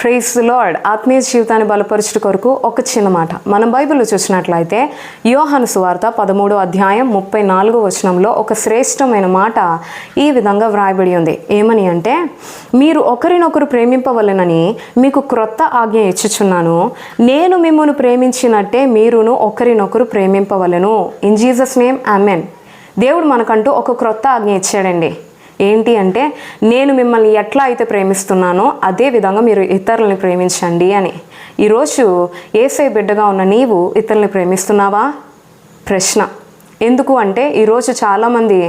Praise the lord. ఆత్మీయ జీవితాన్ని బలపరచుట కొరకు ఒక చిన్న మాట మనం బైబిల్లో చూసినట్లయితే యోహాను సువార్త 13వ అధ్యాయం 34వ వచనంలో ఒక శ్రేష్టమైన మాట ఈ విధంగా వ్రాయబడి ఉంది. ఏమని అంటే, మీరు ఒకరినొకరు ప్రేమింపవలెనని మీకు క్రొత్త ఆజ్ఞ ఇచ్చుచున్నాను, నేను మిమ్మల్ని ప్రేమించినట్టే మీరును ఒకరినొకరు ప్రేమింపవలెను. In Jesus name amen. దేవుడు మనకంటూ ఒక క్రొత్త ఆజ్ఞ ఇచ్చాడండి. ఏంటి అంటే, నేను మిమ్మల్ని ఎట్లా అయితే ప్రేమిస్తున్నానో అదే విధంగా మీరు ఇతరులని ప్రేమించండి అని. ఈరోజు యేసయ్య బిడ్డగా ఉన్న నీవు ఇతరులని ప్రేమిస్తున్నావా? ప్రశ్న. ఎందుకు అంటే, ఈరోజు చాలామంది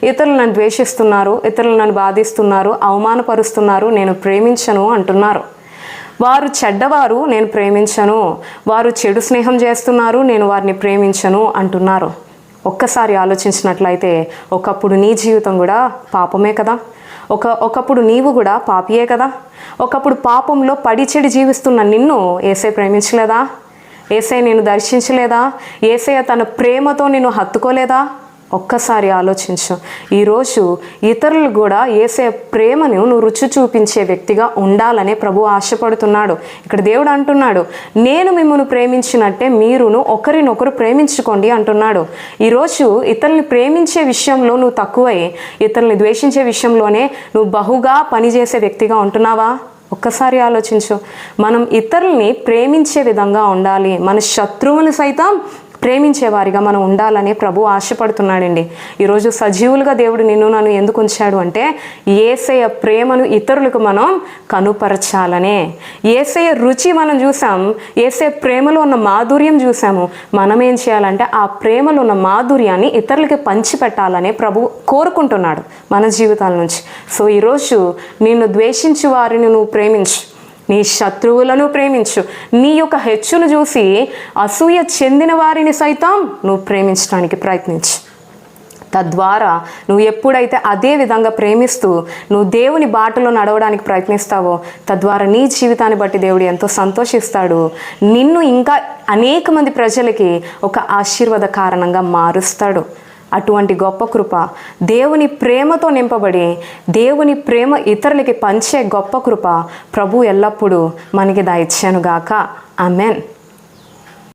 ఇతరులను నన్ను ద్వేషిస్తున్నారు, ఇతరులను నన్ను బాధిస్తున్నారు, అవమానపరుస్తున్నారు, నేను ప్రేమించను అంటున్నారు. వారు చెడ్డవారు, నేను ప్రేమించను, వారు చెడు స్నేహం చేస్తున్నారు, నేను వారిని ప్రేమించను అంటున్నారు. ఒక్కసారి ఆలోచించినట్లయితే ఒకప్పుడు నీ జీవితం కూడా పాపమే కదా, ఒకప్పుడు నీవు కూడా పాపియే కదా. ఒకప్పుడు పాపంలో పడి చెడి జీవిస్తున్న నిన్ను యేసయ్య ప్రేమించలేదా? యేసయ్య నిన్ను దర్శించలేదా? యేసయ్య తన ప్రేమతో నిన్ను హత్తుకోలేదా? ఒక్కసారి ఆలోచించు. ఈరోజు ఇతరులు కూడా యేసయ్య ప్రేమను నువ్వు రుచి చూపించే వ్యక్తిగా ఉండాలనే ప్రభు ఆశపడుతున్నాడు. ఇక్కడ దేవుడు అంటున్నాడు, నేను మిమ్మల్ని ప్రేమించినట్టే మీరును ఒకరినొకరు ప్రేమించుకోండి అంటున్నాడు. ఈరోజు ఇతరుల్ని ప్రేమించే విషయంలో నువ్వు తక్కువై ఇతరుల్ని ద్వేషించే విషయంలోనే నువ్వు బహుగా పనిచేసే వ్యక్తిగా ఉంటున్నావా? ఒక్కసారి ఆలోచించు. మనం ఇతరుల్ని ప్రేమించే విధంగా ఉండాలి. మన శత్రువులు సైతం ప్రేమించేవారిగా మనం ఉండాలని ప్రభు ఆశపడుతున్నాడండి. ఈరోజు సజీవులుగా దేవుడు నిన్ను నన్ను ఎందుకు ఉంచాడు అంటే, యేసయ్య ప్రేమను ఇతరులకు మనం కనుపరచాలనే. యేసయ్య రుచి మనం చూసాం, యేసయ్య ప్రేమలో ఉన్న మాధుర్యం చూసాము. మనం ఏం చేయాలంటే ఆ ప్రేమలో ఉన్న మాధుర్యాన్ని ఇతరులకి పంచిపెట్టాలనే ప్రభు కోరుకుంటున్నాడు మన జీవితాల నుంచి. సో ఈరోజు నిన్ను ద్వేషించు వారిని నువ్వు ప్రేమించు, నీ శత్రువులను ప్రేమించు, నీ యొక్క హెచ్చును చూసి అసూయ చెందిన వారిని సైతం నువ్వు ప్రేమించడానికి ప్రయత్నించు. తద్వారా నువ్వు ఎప్పుడైతే అదే విధంగా ప్రేమిస్తూ నువ్వు దేవుని బాటలో నడవడానికి ప్రయత్నిస్తావో, తద్వారా నీ జీవితాన్ని బట్టి దేవుడు ఎంతో సంతోషిస్తాడు. నిన్ను ఇంకా అనేక మంది ప్రజలకి ఒక ఆశీర్వాద కారణంగా మారుస్తాడు. అటువంటి గొప్ప కృప, దేవుని ప్రేమతో నింపబడి దేవుని ప్రేమ ఇతరులకి పంచే గొప్ప కృప ప్రభు ఎల్లప్పుడూ మనకి దయచేయునుగాక. ఆమెన్.